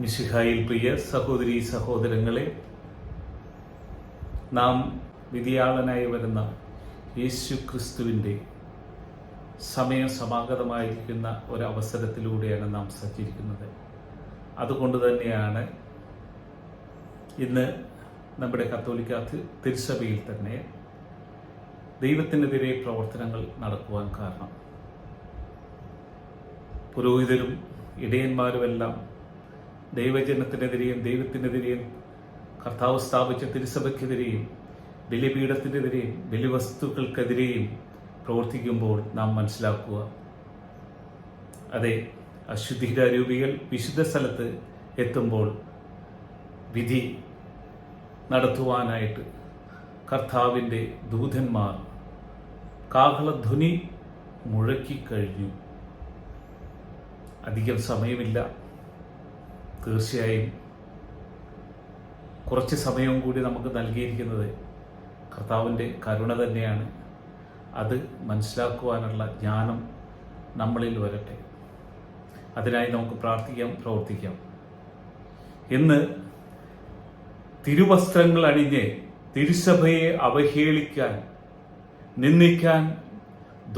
മിശിഹായിൽ പ്രിയ സഹോദരീ സഹോദരങ്ങളെ, നാം വിധിയാളനായി വരുന്ന യേശു ക്രിസ്തുവിൻ്റെ സമയം സമാഗതമായിരിക്കുന്ന ഒരവസരത്തിലൂടെയാണ് നാം സഞ്ചരിക്കുന്നത്. അതുകൊണ്ട് തന്നെയാണ് ഇന്ന് നമ്മുടെ കത്തോലിക്ക തിരുസഭയിൽ തന്നെ ദൈവത്തിനെതിരെ പ്രവർത്തനങ്ങൾ നടക്കുവാൻ കാരണം. പുരോഹിതരും ഇടയന്മാരുമെല്ലാം ദൈവജനത്തിനെതിരെയും ദൈവത്തിനെതിരെയും കർത്താവ് സ്ഥാപിച്ച തിരുസഭയ്ക്കെതിരെയും ബലിപീഠത്തിനെതിരെയും ബലിവസ്തുക്കൾക്കെതിരെയും പ്രവർത്തിക്കുമ്പോൾ നാം മനസ്സിലാക്കുക, അതെ, അശുദ്ധികാരൂപികൾ വിശുദ്ധ സ്ഥലത്ത് എത്തുമ്പോൾ വിധി നടത്തുവാനായിട്ട് കർത്താവിൻ്റെ ദൂതന്മാർ കാഹളധ്വനി മുഴക്കിക്കഴിഞ്ഞു. അധികം സമയമില്ല. തീർച്ചയായും കുറച്ച് സമയവും കൂടി നമുക്ക് നൽകിയിരിക്കുന്നത് കർത്താവിൻ്റെ കരുണ തന്നെയാണ്. അത് മനസ്സിലാക്കുവാനുള്ള ജ്ഞാനം നമ്മളിൽ വരട്ടെ. അതിനായി നമുക്ക് പ്രാർത്ഥിക്കാം, പ്രവർത്തിക്കാം. ഇന്ന് തിരുവസ്ത്രങ്ങൾ അണിഞ്ഞ് തിരുസഭയെ അവഹേളിക്കാൻ, നിന്ദിക്കാൻ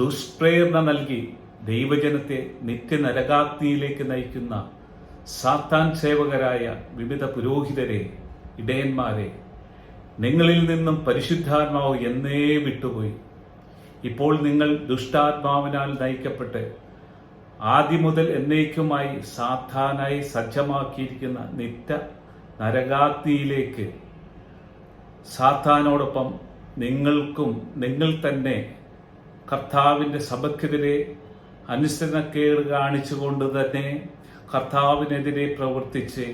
ദുഷ്പ്രേരണ നൽകി ദൈവജനത്തെ നിത്യനരകാഗ്നിയിലേക്ക് നയിക്കുന്ന സാത്താൻ സേവകരായ വിവിധ പുരോഹിതരെ, ഇടയന്മാരെ, നിങ്ങളിൽ നിന്നും പരിശുദ്ധാത്മാവ് എന്നേ വിട്ടുപോയി. ഇപ്പോൾ നിങ്ങൾ ദുഷ്ടാത്മാവിനാൽ നയിക്കപ്പെട്ട് ആദ്യം മുതൽ എന്നേക്കുമായി സാത്താനായി സജ്ജമാക്കിയിരിക്കുന്ന നിത്യ നരകാഗ്നിയിലേക്ക് സാത്താനോടൊപ്പം നിങ്ങൾ തന്നെ കർത്താവിൻ്റെ സഭയ്ക്കെതിരെ അനുസരണക്കേട് കാണിച്ചുകൊണ്ട് തന്നെ കർത്താവിനെതിരെ പ്രവർത്തിച്ച്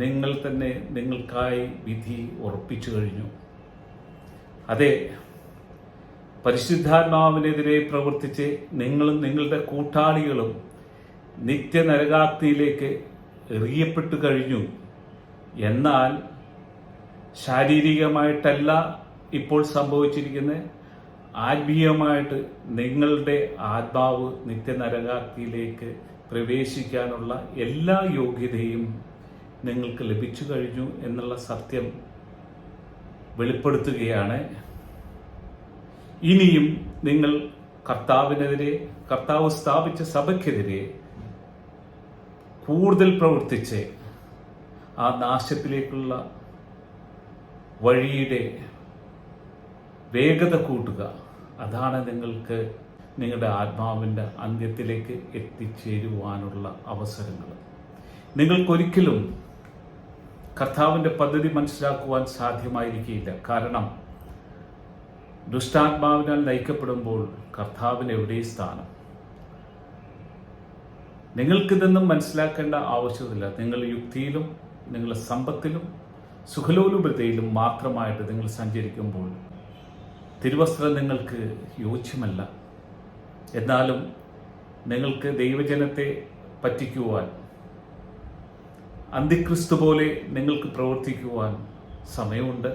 നിങ്ങൾ തന്നെ നിങ്ങൾക്കായി വിധി ഉറപ്പിച്ചു കഴിഞ്ഞു. അതെ, പരിശുദ്ധാത്മാവിനെതിരെ പ്രവർത്തിച്ച് നിങ്ങളും നിങ്ങളുടെ കൂട്ടാളികളും നിത്യനരകാഗ്നിയിലേക്ക് എറിയപ്പെട്ടു കഴിഞ്ഞു. എന്നാൽ ശാരീരികമായിട്ടല്ല ഇപ്പോൾ സംഭവിച്ചിരിക്കുന്നത്, ആത്മീയമായിട്ട് നിങ്ങളുടെ ആത്മാവ് നിത്യനരകാഗ്നിയിലേക്ക് പ്രവേശിക്കാനുള്ള എല്ലാ യോഗ്യതയും നിങ്ങൾക്ക് ലഭിച്ചു കഴിഞ്ഞു എന്നുള്ള സത്യം വെളിപ്പെടുത്തുകയാണ്. ഇനിയും നിങ്ങൾ കർത്താവിനെതിരെ, കർത്താവ് സ്ഥാപിച്ച സഭയ്ക്കെതിരെ കൂടുതൽ പ്രവർത്തിച്ച് ആ നാശത്തിലേക്കുള്ള വഴിയുടെ വേഗത കൂട്ടുക. അതാണ് നിങ്ങൾക്ക് നിങ്ങളുടെ ആത്മാവിൻ്റെ അന്ത്യത്തിലേക്ക് എത്തിച്ചേരുവാനുള്ള അവസരങ്ങൾ. നിങ്ങൾക്കൊരിക്കലും കർത്താവിൻ്റെ പദ്ധതി മനസ്സിലാക്കുവാൻ സാധ്യമായിരിക്കില്ല. കാരണം ദുഷ്ടാത്മാവിനാൽ നയിക്കപ്പെടുമ്പോൾ കർത്താവിന് എവിടെ സ്ഥാനം? നിങ്ങൾക്കിതൊന്നും മനസ്സിലാക്കേണ്ട ആവശ്യമില്ല. നിങ്ങൾ യുക്തിയിലും നിങ്ങളുടെ സമ്പത്തിലും സുഖലോലുപതയിലും മാത്രമായിട്ട് നിങ്ങൾ സഞ്ചരിക്കുമ്പോൾ തിരുവസ്ത്രം നിങ്ങൾക്ക് യോജ്യമല്ല. എന്നാലും നിങ്ങൾക്ക് ദൈവജനത്തെ പറ്റിക്കുവാൻ, അന്തിക്രിസ്തു പോലെ നിങ്ങൾക്ക് പ്രവർത്തിക്കുവാൻ സമയമുണ്ട്.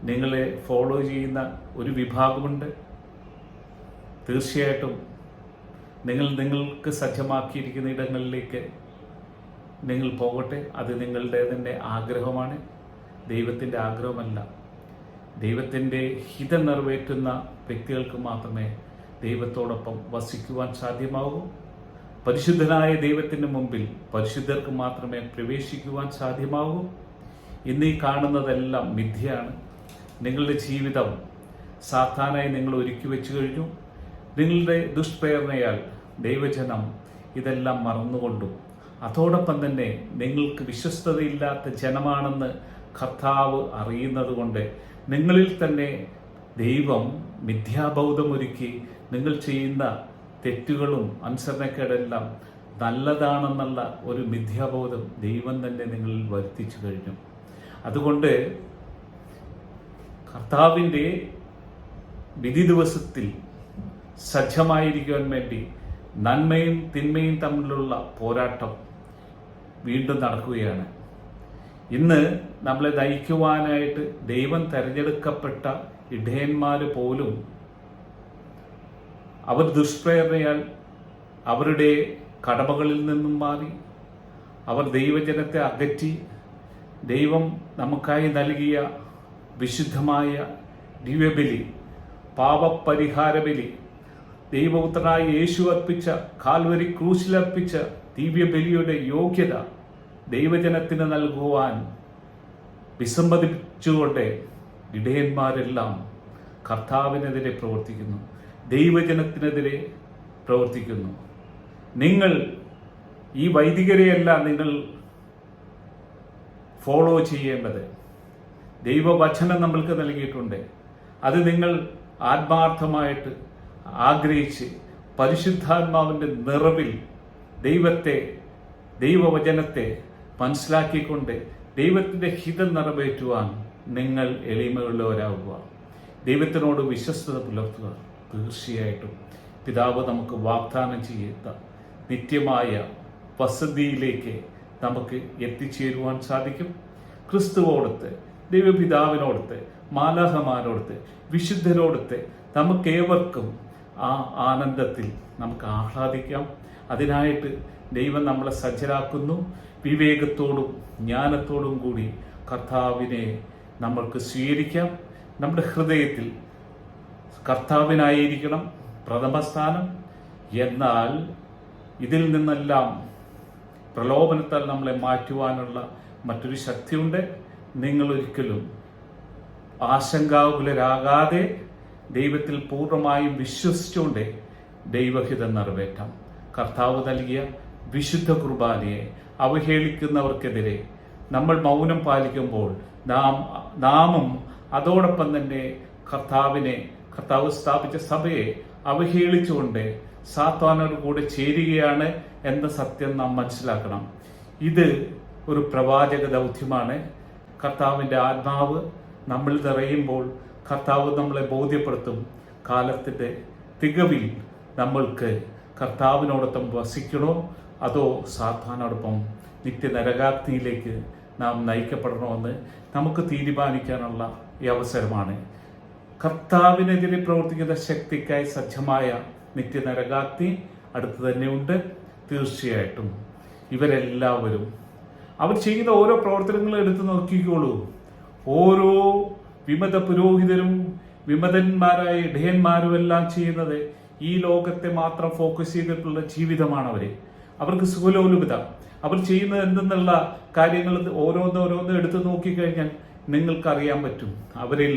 നിങ്ങളെ ഫോളോ ചെയ്യുന്ന ഒരു വിഭാഗമുണ്ട്. തീർച്ചയായിട്ടും നിങ്ങൾക്ക് സജ്ജമാക്കിയിരിക്കുന്ന ഇടങ്ങളിലേക്ക് നിങ്ങൾ പോകട്ടെ. അത് നിങ്ങളുടെ തന്നെ ആഗ്രഹമാണ്, ദൈവത്തിൻ്റെ ആഗ്രഹമല്ല. ദൈവത്തിൻ്റെ ഹിതം നിറവേറ്റുന്ന വ്യക്തികൾക്ക് മാത്രമേ ദൈവത്തോടൊപ്പം വസിക്കുവാൻ സാധ്യമാകൂ. പരിശുദ്ധനായ ദൈവത്തിൻ്റെ മുമ്പിൽ പരിശുദ്ധർക്ക് മാത്രമേ പ്രവേശിക്കുവാൻ സാധ്യമാകൂ. ഇന്നീ കാണുന്നതെല്ലാം മിഥ്യയാണ്. നിങ്ങളുടെ ജീവിതം സാത്താനായി നിങ്ങൾ ഒരുക്കി വെച്ചു കഴിഞ്ഞു. നിങ്ങളുടെ ദുഷ്പ്രേരണയാൽ ദൈവജനം ഇതെല്ലാം മറന്നുകൊണ്ടും അതോടൊപ്പം തന്നെ നിങ്ങൾക്ക് വിശ്വസ്തതയില്ലാത്ത ജനമാണെന്ന് കർത്താവ് അറിയുന്നത് കൊണ്ട് നിങ്ങളിൽ തന്നെ ദൈവം മിഥ്യാബോധമൊരുക്കി നിങ്ങൾ ചെയ്യുന്ന തെറ്റുകളും അനുസരണക്കേടെല്ലാം നല്ലതാണെന്നുള്ള ഒരു മിഥ്യാബോധം ദൈവം തന്നെ നിങ്ങളിൽ വരുത്തിച്ചു കഴിഞ്ഞു. അതുകൊണ്ട് കർത്താവിൻ്റെ വിധി ദിവസത്തിൽ സജ്ജമായിരിക്കുവാൻ വേണ്ടി നന്മയും തിന്മയും തമ്മിലുള്ള പോരാട്ടം വീണ്ടും നടക്കുകയാണ്. ഇന്ന് നമ്മളെ നയിക്കുവാനായിട്ട് ദൈവം തിരഞ്ഞെടുക്കപ്പെട്ട ഇടയന്മാർ പോലും അവർ ദുഷ്പ്രേരണയാൽ അവരുടെ കടമകളിൽ നിന്നും മാറി അവർ ദൈവജനത്തെ അകറ്റി ദൈവം നമുക്കായി നൽകിയ വിശുദ്ധമായ ദിവ്യബലി, പാപപരിഹാര ബലി, ദൈവപുത്രനായ യേശു അർപ്പിച്ച കാൽവരി ക്രൂശിലർപ്പിച്ച ദിവ്യബലിയുടെ യോഗ്യത ദൈവജനത്തിന് നൽകുവാൻ വിസമ്മതിച്ചുകൊണ്ട് ഇടയന്മാരെല്ലാം കർത്താവിനെതിരെ പ്രവർത്തിക്കുന്നു, ദൈവജനത്തിനെതിരെ പ്രവർത്തിക്കുന്നു. നിങ്ങൾ ഈ വൈദികരെയല്ല നിങ്ങൾ ഫോളോ ചെയ്യേണ്ടത്. ദൈവവചനം നമ്മൾക്ക് നൽകിയിട്ടുണ്ട്. അത് നിങ്ങൾ ആത്മാർത്ഥമായിട്ട് ആഗ്രഹിച്ച് പരിശുദ്ധാത്മാവിൻ്റെ നിറവിൽ ദൈവവചനത്തെ മനസ്സിലാക്കിക്കൊണ്ട് ദൈവത്തിൻ്റെ ഹിതം നിറവേറ്റുവാൻ നിങ്ങൾ എളിമയുള്ളവരാകുക, ദൈവത്തിനോട് വിശ്വസ്തത പുലർത്തുക. തീർച്ചയായിട്ടും പിതാവ് നമുക്ക് വാഗ്ദാനം ചെയ്ത നിത്യമായ വസതിയിലേക്ക് നമുക്ക് എത്തിച്ചേരുവാൻ സാധിക്കും. ക്രിസ്തുവോടൊത്ത്, ദൈവപിതാവിനോടൊത്ത്, മാലാഹമാരോടൊത്ത്, വിശുദ്ധരോടൊത്ത് നമുക്കേവർക്കും ആ ആനന്ദത്തിൽ നമുക്ക് ആഹ്ലാദിക്കാം. അതിനായിട്ട് ദൈവം നമ്മളെ സജ്ജരാക്കുന്നു. വിവേകത്തോടും ജ്ഞാനത്തോടും കൂടി കർത്താവിനെ നമ്മൾക്ക് സ്വീകരിക്കാം. നമ്മുടെ ഹൃദയത്തിൽ കർത്താവിനായിരിക്കണം പ്രഥമസ്ഥാനം. എന്നാൽ ഇതിൽ നിന്നെല്ലാം പ്രലോഭനത്താൽ നമ്മളെ മാറ്റുവാനുള്ള മറ്റൊരു ശക്തിയുണ്ട്. നിങ്ങളൊരിക്കലും ആശങ്കാകുലരാകാതെ ദൈവത്തിൽ പൂർണ്ണമായും വിശ്വസിച്ചുകൊണ്ട് ദൈവഹിതം നിറവേറ്റാം. കർത്താവ് നൽകിയ വിശുദ്ധ കുർബാനയെ അവഹേളിക്കുന്നവർക്കെതിരെ നമ്മൾ മൗനം പാലിക്കുമ്പോൾ നാമും അതോടൊപ്പം തന്നെ കർത്താവ് സ്ഥാപിച്ച സഭയെ അവഹേളിച്ചുകൊണ്ട് സാത്താനോട് കൂടെ ചേരുകയാണ് എന്ന സത്യം നാം മനസ്സിലാക്കണം. ഇത് ഒരു പ്രവാചക ദൗത്യമാണ്. കർത്താവിൻ്റെ ആത്മാവ് നമ്മൾ നിറയുമ്പോൾ കർത്താവ് നമ്മളെ ബോധ്യപ്പെടുത്തും. കാലത്തിൻ്റെ തികവിൽ നമ്മൾക്ക് കർത്താവിനോടൊപ്പം വസിക്കണോ അതോ സാത്താനോടൊപ്പം നിത്യനരകാഗ്നിയിലേക്ക് നാം നയിക്കപ്പെടണമെന്ന് നമുക്ക് തീരുമാനിക്കാനുള്ള ഈ അവസരമാണ്. കർത്താവിനെതിരെ പ്രവർത്തിക്കുന്ന ശക്തിക്കായി സജ്ജമായ നിത്യനരകാഗ്നി അടുത്ത് തന്നെയുണ്ട്. തീർച്ചയായിട്ടും ഇവരെല്ലാവരും അവർ ചെയ്യുന്ന ഓരോ പ്രവർത്തനങ്ങളും എടുത്തു നോക്കിക്കോളൂ. ഓരോ വിമത പുരോഹിതരും വിമതന്മാരായ ഇടയന്മാരും എല്ലാം ചെയ്യുന്നത് ഈ ലോകത്തെ മാത്രം ഫോക്കസ് ചെയ്തിട്ടുള്ള ജീവിതമാണ്. അവർക്ക് സുഖലോലുപത. അവർ ചെയ്യുന്നത് എന്തെന്നുള്ള കാര്യങ്ങൾ ഓരോന്നോരോന്ന് എടുത്തു നോക്കിക്കഴിഞ്ഞാൽ നിങ്ങൾക്കറിയാൻ പറ്റും. അവരിൽ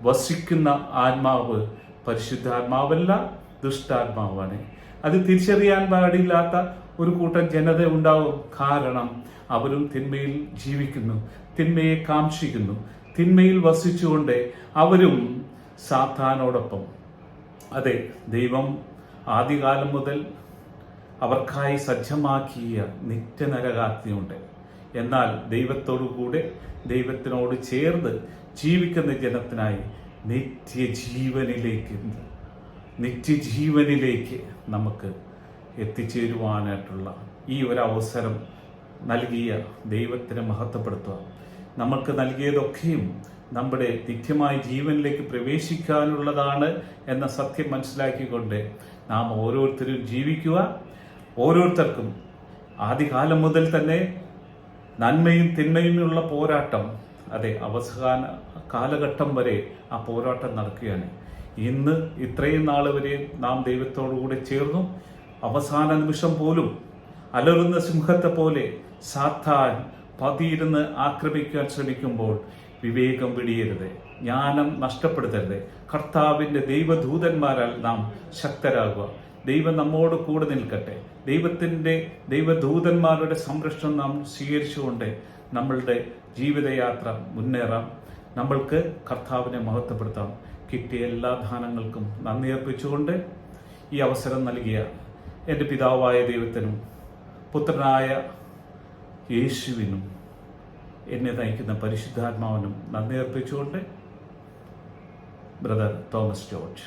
വസിക്കുന്ന ആത്മാവ് പരിശുദ്ധാത്മാവല്ല, ദുഷ്ടാത്മാവാണ്. അത് തിരിച്ചറിയാൻ പാടില്ലാത്ത ഒരു കൂട്ടം ജനത ഉണ്ടാവും. കാരണം അവരും തിന്മയിൽ ജീവിക്കുന്നു, തിന്മയെ കാംക്ഷിക്കുന്നു, തിന്മയിൽ വസിച്ചുകൊണ്ട് അവരും സാത്താനോടൊപ്പം. അതെ, ദൈവം ആദ്യകാലം മുതൽ അവർക്കായി സജ്ജമാക്കിയ നിത്യനരകാഗ്നിയുണ്ട്. എന്നാൽ ദൈവത്തോടുകൂടെ ദൈവത്തിനോട് ചേർന്ന് ജീവിക്കുന്ന ജനത്തിനായി നിത്യജീവനിലേക്ക് നമുക്ക് എത്തിച്ചേരുവാനായിട്ടുള്ള ഈ ഒരു അവസരം നൽകിയ ദൈവത്തിനെ മഹത്വപ്പെടുത്തുക. നമ്മൾക്ക് നൽകിയതൊക്കെയും നമ്മുടെ നിത്യമായ ജീവനിലേക്ക് പ്രവേശിക്കാനുള്ളതാണ് എന്ന സത്യം മനസ്സിലാക്കിക്കൊണ്ട് നാം ഓരോരുത്തരും ജീവിക്കുക. ഓരോരുത്തർക്കും ആദ്യകാലം മുതൽ തന്നെ നന്മയും തിന്മയുമുള്ള പോരാട്ടം, അതെ, അവസാന കാലഘട്ടം വരെ ആ പോരാട്ടം നടക്കുകയാണ്. ഇന്ന് ഇത്രയും നാൾ വരെ നാം ദൈവത്തോടുകൂടെ ചേർന്നു. അവസാന നിമിഷം പോലും അലറുന്ന സിംഹത്തെ പോലെ സാത്താൻ പതിയിരുന്ന് ആക്രമിക്കാൻ ശ്രമിക്കുമ്പോൾ വിവേകം വെടിയരുത്, ജ്ഞാനം നഷ്ടപ്പെടുത്തരുത്. കർത്താവിൻ്റെ ദൈവദൂതന്മാരാൽ നാം ശക്തരാകുക. ദൈവം നമ്മോട് കൂടെ നിൽക്കട്ടെ. ദൈവദൂതന്മാരുടെ സംരക്ഷണം നാം സ്വീകരിച്ചുകൊണ്ട് നമ്മളുടെ ജീവിതയാത്ര മുന്നേറാം. നമ്മൾക്ക് കർത്താവിനെ മഹത്വപ്പെടുത്താം. കിട്ടിയ എല്ലാ ദാനങ്ങൾക്കും നന്ദി അർപ്പിച്ചുകൊണ്ട് ഈ അവസരം നൽകിയ എൻ്റെ പിതാവായ ദൈവത്തിനും പുത്രനായ യേശുവിനും എന്നെ നയിക്കുന്ന പരിശുദ്ധാത്മാവിനും നന്ദി അർപ്പിച്ചുകൊണ്ട് ബ്രദർ തോമസ് ജോർജ്.